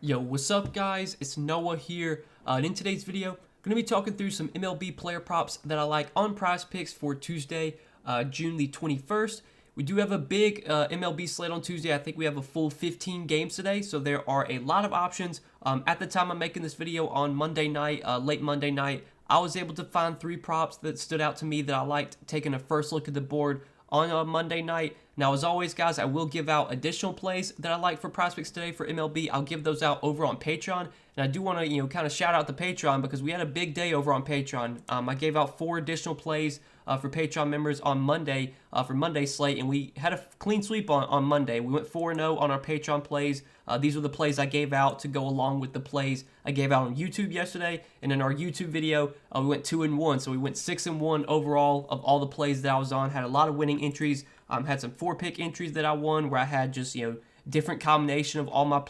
Yo, what's up guys? It's Noah here, and in today's video, I'm going to be talking through some MLB player props that I like on Prizepicks for Tuesday, June the 21st. We do have a big MLB slate on Tuesday. I think we have a full 15 games today, so there are a lot of options. At the time I'm making this video on Monday night, late Monday night, I was able to find 3 props that stood out to me that I liked taking a first look at the board on Monday night. Now, as always, guys, I will give out additional plays that I like for Prizepicks today for MLB. I'll give those out over on Patreon, and I do want to, kind of shout out the Patreon because we had a big day over on Patreon. I gave out 4 additional plays for Patreon members on Monday for Monday's slate, and we had a clean sweep on Monday. We went 4-0 on our Patreon plays. These were the plays I gave out to go along with the plays I gave out on YouTube yesterday, and in our YouTube video, we went 2-1, so we went 6-1 overall of all the plays that I was on. Had a lot of winning entries. Had some 4-pick entries that I won where I had just different combinations of all my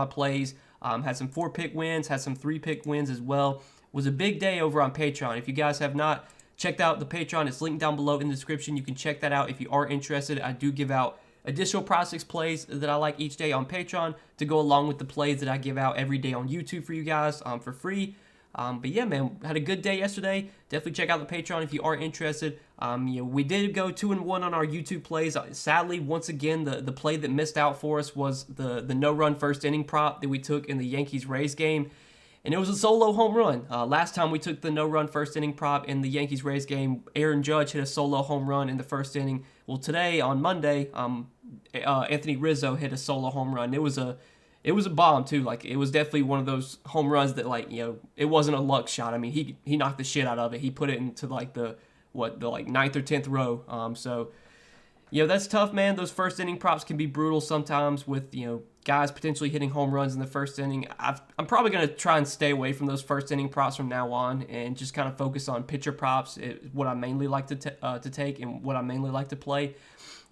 plays. Had some 4-pick wins, had some 3-pick wins as well. Was a big day over on Patreon. If you guys have not checked out the Patreon, it's linked down below in the description. You can check that out if you are interested. I do give out additional Prizepicks plays that I like each day on Patreon to go along with the plays that I give out every day on YouTube for you guys for free. But yeah, man, had a good day yesterday. Definitely check out the Patreon if you are interested. We did go 2-1 on our YouTube plays. Sadly, once again, the play that missed out for us was the no-run first inning prop that we took in the Yankees-Rays game. And it was a solo home run. Last time we took the no-run first inning prop in the Yankees-Rays game, Aaron Judge hit a solo home run in the first inning. Well, today, on Monday, Anthony Rizzo hit a solo home run. It was a bomb too. Like, it was definitely one of those home runs that, it wasn't a luck shot. I mean, he knocked the shit out of it. He put it into the 9th or 10th row. So that's tough, man. Those first inning props can be brutal sometimes with guys potentially hitting home runs in the first inning. I'm probably gonna try and stay away from those first inning props from now on and just kind of focus on pitcher props. What I mainly like to take and what I mainly like to play.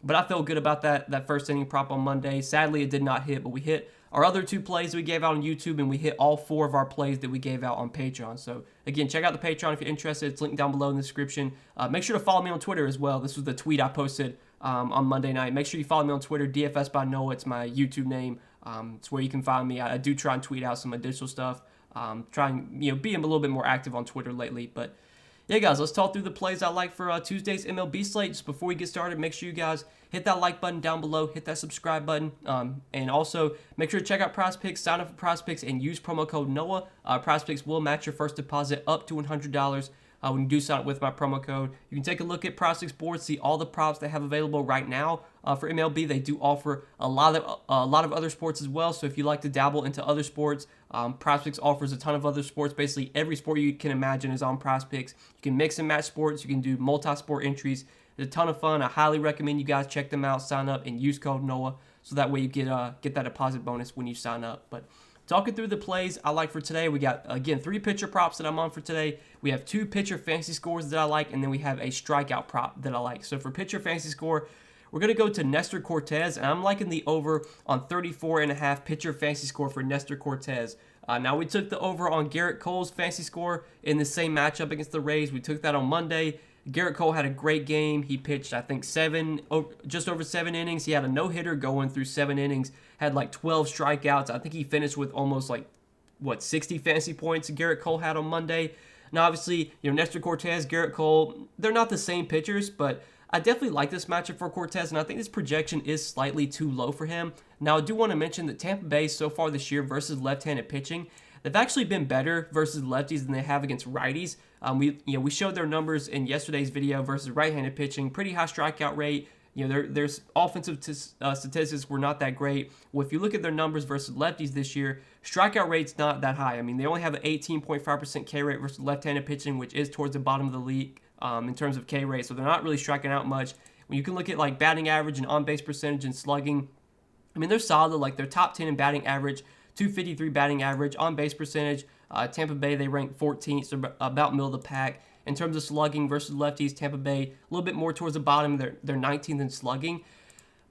But I feel good about that first inning prop on Monday. Sadly, it did not hit, but we hit our other 2 plays that we gave out on YouTube, and we hit all 4 of our plays that we gave out on Patreon. So, again, check out the Patreon if you're interested. It's linked down below in the description. Make sure to follow me on Twitter as well. This was the tweet I posted on Monday night. Make sure you follow me on Twitter, DFS by Noah. It's my YouTube name. It's where you can find me. I do try and tweet out some additional stuff. Try and be a little bit more active on Twitter lately. But yeah, guys, let's talk through the plays I like for Tuesday's MLB slate. Just before we get started, make sure you guys hit that like button down below, hit that subscribe button, and also make sure to check out Prizepicks, sign up for Prizepicks, and use promo code NOAH. Prizepicks will match your first deposit up to $100 when you do sign up with my promo code. You can take a look at Prizepicks board, see all the props they have available right now for MLB. They do offer a lot of other sports as well. So if you like to dabble into other sports, Prizepicks offers a ton of other sports. Basically, every sport you can imagine is on Prizepicks. You can mix and match sports. You can do multi-sport entries. It's a ton of fun. I highly recommend you guys check them out, sign up, and use code NOAH so that way you get that deposit bonus when you sign up. But talking through the plays I like for today, we got, again, 3 pitcher props that I'm on for today. We have 2 pitcher fantasy scores that I like, and then we have a strikeout prop that I like. So for pitcher fantasy score, we're going to go to Nestor Cortez, and I'm liking the over on 34.5 pitcher fantasy score for Nestor Cortez. Now, we took the over on Garrett Cole's fantasy score in the same matchup against the Rays. We took that on Monday. Garrett Cole had a great game. He pitched, I think, just over 7 innings. He had a no-hitter going through 7 innings, had 12 strikeouts. I think he finished with almost 60 fantasy points Garrett Cole had on Monday. Now, obviously, Nestor Cortez, Garrett Cole, they're not the same pitchers, but I definitely like this matchup for Cortez, and I think this projection is slightly too low for him. Now, I do want to mention that Tampa Bay so far this year versus left-handed pitching, they've actually been better versus lefties than they have against righties. We showed their numbers in yesterday's video versus right-handed pitching. Pretty high strikeout rate. Their offensive statistics were not that great. Well, if you look at their numbers versus lefties this year, strikeout rate's not that high. I mean, they only have an 18.5% K rate versus left-handed pitching, which is towards the bottom of the league in terms of K rate. So they're not really striking out much. When you can look at batting average and on-base percentage and slugging, I mean, they're solid. They're top 10 in batting average, 253 batting average, on-base percentage. Tampa Bay, they rank 14th, so about middle of the pack. In terms of slugging versus lefties, Tampa Bay, a little bit more towards the bottom. They're 19th in slugging.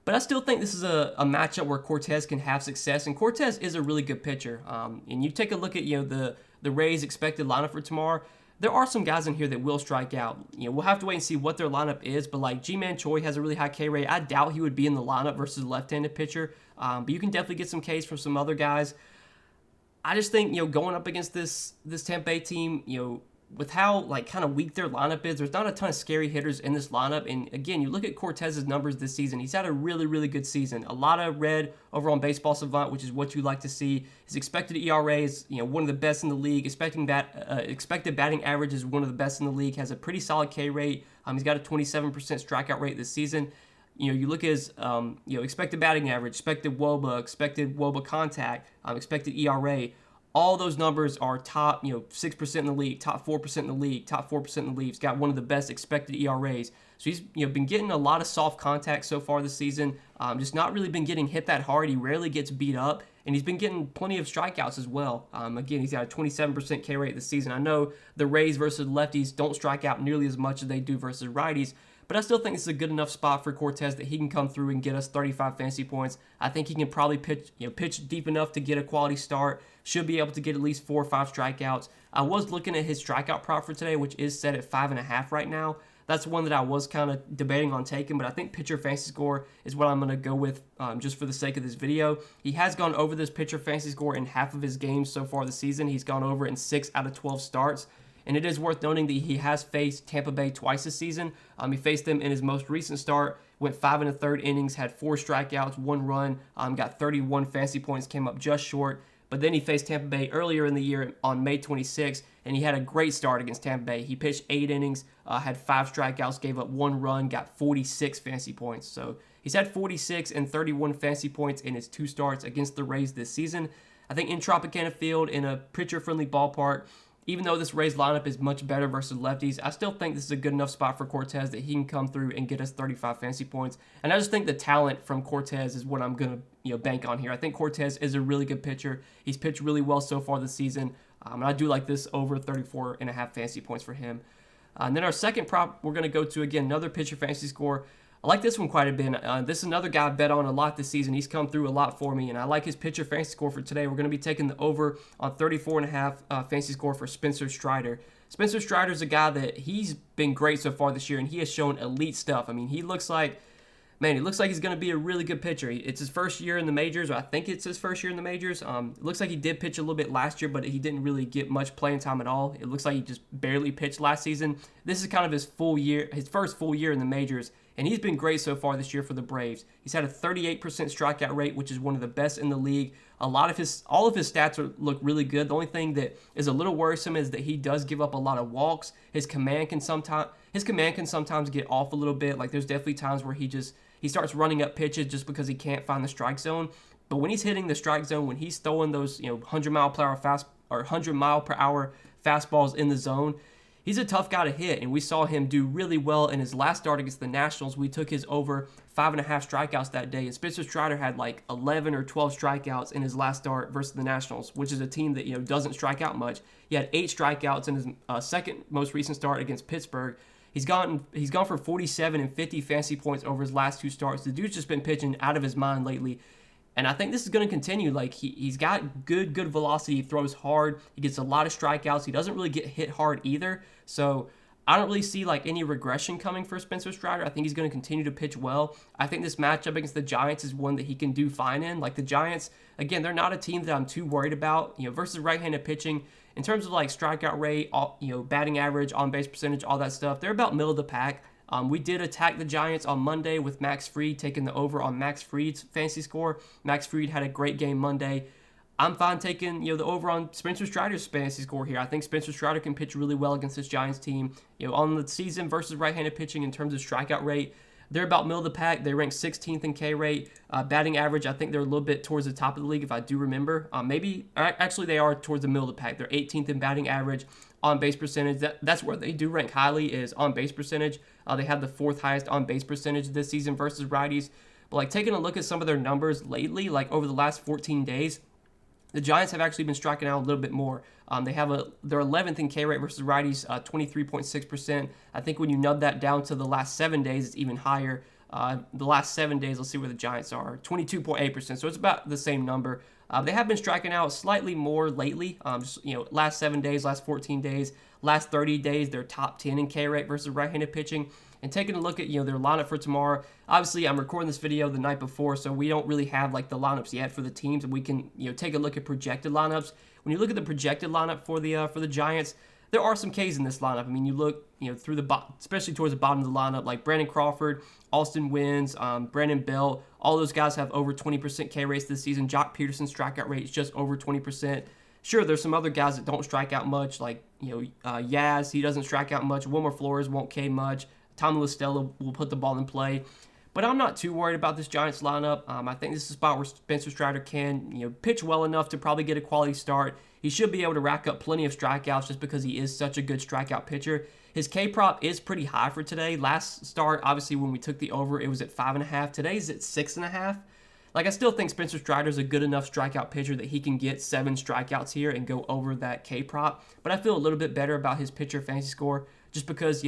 But I still think this is a matchup where Cortez can have success, and Cortez is a really good pitcher. And you take a look at the Rays' expected lineup for tomorrow. there are some guys in here that will strike out. We'll have to wait and see what their lineup is, but like G-Man Choi has a really high K rate. I doubt he would be in the lineup versus a left-handed pitcher, but you can definitely get some Ks from some other guys. I just think, going up against this Tampa Bay team, with how like kind of weak their lineup is, there's not a ton of scary hitters in this lineup. And again, you look at Cortez's numbers this season, he's had a really, really good season. A lot of red over on Baseball Savant, which is what you like to see. His expected ERA is, one of the best in the league. Expected batting average is one of the best in the league. Has a pretty solid K rate. He's got a 27% strikeout rate this season. You look at his, expected batting average, expected WOBA contact, expected ERA. All those numbers are top, 6% in the league, top 4% in the league, top 4% in the league. He's got one of the best expected ERAs. So he's, been getting a lot of soft contact so far this season. Just not really been getting hit that hard. He rarely gets beat up, and he's been getting plenty of strikeouts as well. Again, he's got a 27% K rate this season. I know the Rays versus lefties don't strike out nearly as much as they do versus righties, but I still think this is a good enough spot for Cortez that he can come through and get us 35 fantasy points. I think he can probably pitch deep enough to get a quality start. Should be able to get at least 4 or 5 strikeouts. I was looking at his strikeout prop for today, which is set at 5.5 right now. That's one that I was kind of debating on taking, but I think pitcher fantasy score is what I'm going to go with just for the sake of this video. He has gone over this pitcher fantasy score in half of his games so far this season. He's gone over in 6 out of 12 starts. And it is worth noting that he has faced Tampa Bay twice this season. He faced them in his most recent start, went 5 1/3 innings, had 4 strikeouts, 1 run, got 31 fantasy points, came up just short. But then he faced Tampa Bay earlier in the year on May 26th, and he had a great start against Tampa Bay. He pitched 8 innings, had 5 strikeouts, gave up 1 run, got 46 fantasy points. So he's had 46 and 31 fantasy points in his 2 starts against the Rays this season. I think in Tropicana Field, in a pitcher-friendly ballpark, even though this Rays lineup is much better versus lefties, I still think this is a good enough spot for Cortez that he can come through and get us 35 fantasy points. And I just think the talent from Cortez is what I'm going to bank on here. I think Cortez is a really good pitcher. He's pitched really well so far this season. And I do like this over 34.5 fantasy points for him. And then our second prop, we're going to go to, again, another pitcher fantasy score. I like this one quite a bit. This is another guy I bet on a lot this season. He's come through a lot for me, and I like his pitcher fantasy score for today. We're going to be taking the over on 34.5 fantasy score for Spencer Strider. Spencer Strider is a guy that he's been great so far this year, and he has shown elite stuff. I mean, he looks like he's going to be a really good pitcher. It's his first year in the majors, or I think it's his first year in the majors. It looks like he did pitch a little bit last year, but he didn't really get much playing time at all. It looks like he just barely pitched last season. This is kind of his first full year in the majors, and he's been great so far this year for the Braves. He's had a 38% strikeout rate, which is one of the best in the league. All of his stats look really good. The only thing that is a little worrisome is that he does give up a lot of walks. His command can sometimes get off a little bit. Like there's definitely times where he starts running up pitches just because he can't find the strike zone. But when he's hitting the strike zone, when he's throwing those 100 mile per hour fastballs in the zone, he's a tough guy to hit, and we saw him do really well in his last start against the Nationals. We took his over 5.5 strikeouts that day, and Spencer Strider had like 11 or 12 strikeouts in his last start versus the Nationals, which is a team that doesn't strike out much. He had 8 strikeouts in his second most recent start against Pittsburgh. He's gone for 47 and 50 fantasy points over his last 2 starts. The dude's just been pitching out of his mind lately. And I think this is going to continue. Like he's got good velocity. He throws hard. He gets a lot of strikeouts. He doesn't really get hit hard either. So I don't really see like any regression coming for Spencer Strider. I think he's going to continue to pitch well. I think this matchup against the Giants is one that he can do fine in. Like the Giants, again, they're not a team that I'm too worried about. Versus right-handed pitching, in terms of like strikeout rate, batting average, on-base percentage, all that stuff, they're about middle of the pack. We did attack the Giants on Monday with Max Fried taking the over on Max Fried's fantasy score. Max Fried had a great game Monday. I'm fine taking the over on Spencer Strider's fantasy score here. I think Spencer Strider can pitch really well against this Giants team. On the season versus right-handed pitching in terms of strikeout rate, they're about middle of the pack. They rank 16th in K rate. Batting average, I think they're a little bit towards the top of the league if I do remember. Actually they are towards the middle of the pack. They're 18th in batting average. On-base percentage, that's where they do rank highly, is on-base percentage. They had the 4th highest on-base percentage this season versus righties. But like taking a look at some of their numbers lately, like over the last 14 days, the Giants have actually been striking out a little bit more. They're 11th in K rate versus righties, 23.6%. I think when you nub that down to the last 7 days, it's even higher. The last 7 days, let's see where the Giants are, 22.8%. So it's about the same number. They have been striking out slightly more lately. Last 7 days, last 14 days, Last 30 days, they're top 10 in K rate versus right-handed pitching. And taking a look at, their lineup for tomorrow. Obviously, I'm recording this video the night before, so we don't really have like the lineups yet for the teams, and we can, take a look at projected lineups. When you look at the projected lineup for the Giants, there are some Ks in this lineup. I mean, you look, through the especially towards the bottom of the lineup, like Brandon Crawford, Austin Wynns, Brandon Bell. All those guys have over 20% K rates this season. Jock Peterson's strikeout rate is just over 20%. Sure, there's some other guys that don't strike out much, like Yaz. He doesn't strike out much. Wilmer Flores won't K much. Tommy LaStella will put the ball in play. But I'm not too worried about this Giants lineup. I think this is a spot where Spencer Strider can, pitch well enough to probably get a quality start. He should be able to rack up plenty of strikeouts just because he is such a good strikeout pitcher. His K prop is pretty high for today. Last start, obviously, when we took the over, it was at 5.5. Today's at 6.5. Like, I still think Spencer Strider's a good enough strikeout pitcher that he can get 7 strikeouts here and go over that K prop. But I feel a little bit better about his pitcher fantasy score just because,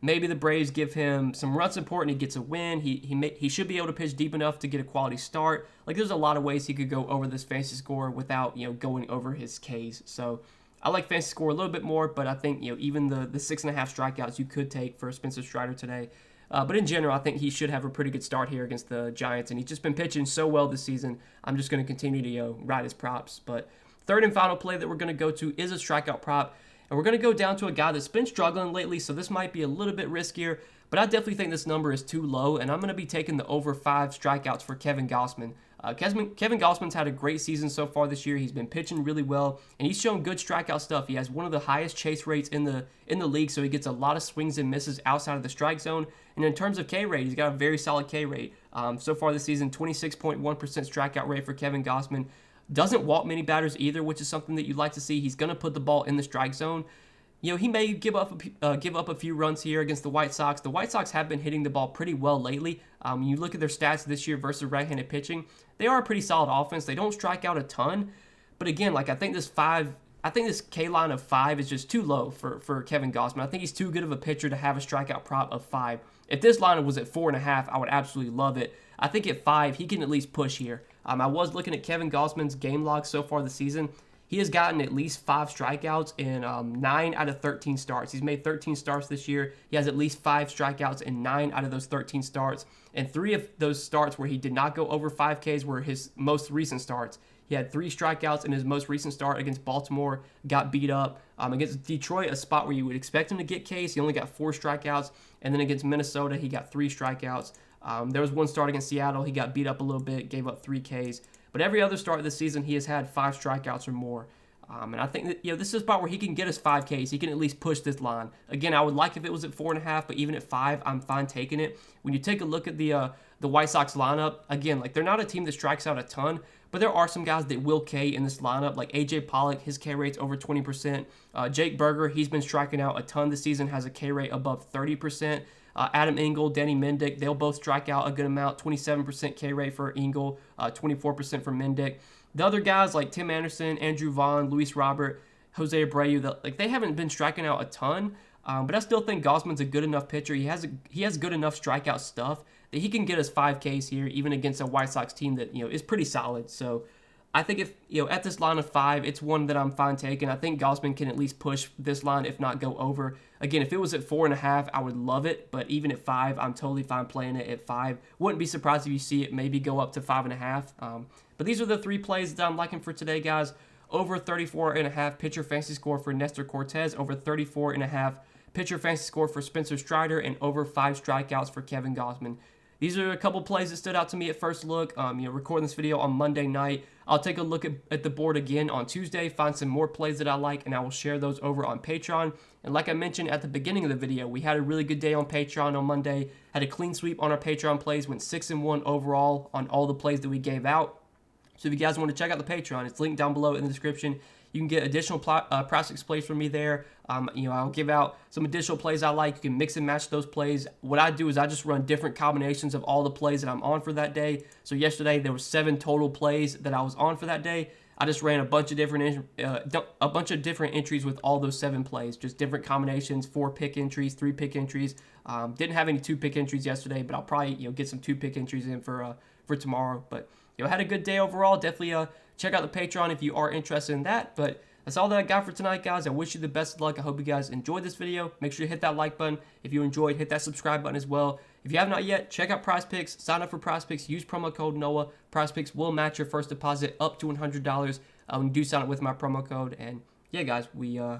maybe the Braves give him some run support and he gets a win. He should be able to pitch deep enough to get a quality start. Like, there's a lot of ways he could go over this fantasy score without, going over his Ks. So I like fantasy score a little bit more, but I think, even the 6.5 strikeouts you could take for Spencer Strider today. But in general, I think he should have a pretty good start here against the Giants, and he's just been pitching so well this season. I'm just going to continue to, ride his props. But third and final play that we're going to go to is a strikeout prop. And we're going to go down to a guy that's been struggling lately, so this might be a little bit riskier, but I definitely think this number is too low, and I'm going to be taking the over 5 strikeouts for Kevin Gausman. Kevin Gausman's had a great season so far this year. He's been pitching really well, and he's shown good strikeout stuff. He has one of the highest chase rates in the league, so he gets a lot of swings and misses outside of the strike zone. And in terms of K rate, he's got a very solid K rate. So far this season, 26.1% strikeout rate for Kevin Gausman. Doesn't walk many batters either, which is something that you'd like to see. He's going to put the ball in the strike zone. He may give up a few runs here against the White Sox. The White Sox have been hitting the ball pretty well lately. When you look at their stats this year versus right-handed pitching, they are a pretty solid offense. They don't strike out a ton, but again, I think this K line of 5 is just too low for Kevin Gausman. I think he's too good of a pitcher to have a strikeout prop of 5. If this line was at 4.5, I would absolutely love it. I think at 5, he can at least push here. I was looking at Kevin Gausman's game log so far this season. He has gotten at least 5 strikeouts in 9 out of 13 starts. He's made 13 starts this year. He has at least 5 strikeouts in 9 out of those 13 starts. And 3 of those starts where he did not go over 5 Ks were his most recent starts. He had 3 strikeouts in his most recent start against Baltimore, got beat up. Against Detroit, a spot where you would expect him to get Ks, he only got 4 strikeouts. And then against Minnesota, he got 3 strikeouts. There was one start against Seattle. He got beat up a little bit, gave up 3 Ks. But every other start this season, he has had 5 strikeouts or more. And I think that, this is a spot where he can get us 5 Ks. He can at least push this line. Again, I would like if it was at 4.5, but even at 5, I'm fine taking it. When you take a look at the White Sox lineup, again, they're not a team that strikes out a ton, but there are some guys that will K in this lineup, like A.J. Pollock. His K rate's over 20%. Jake Berger, he's been striking out a ton this season, has a K rate above 30%. Adam Engel, Danny Mendick, they'll both strike out a good amount, 27% K rate for Engel, 24% for Mendick. The other guys like Tim Anderson, Andrew Vaughn, Luis Robert, Jose Abreu, they haven't been striking out a ton, but I still think Gausman's a good enough pitcher. He has good enough strikeout stuff that he can get us 5 Ks here, even against a White Sox team that is pretty solid. So I think if at this line of 5, it's one that I'm fine taking. I think Gausman can at least push this line, if not go over. Again, if it was at 4.5, I would love it, but even at 5, I'm totally fine playing it at 5. Wouldn't be surprised if you see it maybe go up to 5.5. But these are the 3 plays that I'm liking for today, guys. Over 34.5 pitcher fantasy score for Nestor Cortez, over 34.5 pitcher fantasy score for Spencer Strider, and over 5 strikeouts for Kevin Gausman. These are a couple plays that stood out to me at first look. Recording this video on Monday night. I'll take a look at the board again on Tuesday, find some more plays that I like, and I will share those over on Patreon. And like I mentioned at the beginning of the video, we had a really good day on Patreon on Monday. Had a clean sweep on our Patreon plays, went 6-1 overall on all the plays that we gave out. So if you guys want to check out the Patreon, it's linked down below in the description. You can get additional Prizepicks plays from me there. I'll give out some additional plays I like. You can mix and match those plays. What I do is I just run different combinations of all the plays that I'm on for that day. So yesterday there were 7 total plays that I was on for that day. I just ran a bunch of different entries with all those 7 plays, just different combinations, 4-pick entries, 3-pick entries. Didn't have any 2-pick entries yesterday, but I'll probably get some 2-pick entries in for tomorrow. But had a good day overall. Definitely check out the Patreon if you are interested in that. But that's all that I got for tonight, guys. I wish you the best of luck. I hope you guys enjoyed this video. Make sure you hit that like button. If you enjoyed, hit that subscribe button as well. If you have not yet, check out Prizepicks. Sign up for Prizepicks. Use promo code NOAH. Prizepicks will match your first deposit up to $100 when you do sign up with my promo code. And yeah, guys,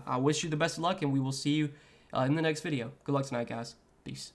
I wish you the best of luck, and we will see you in the next video. Good luck tonight, guys. Peace.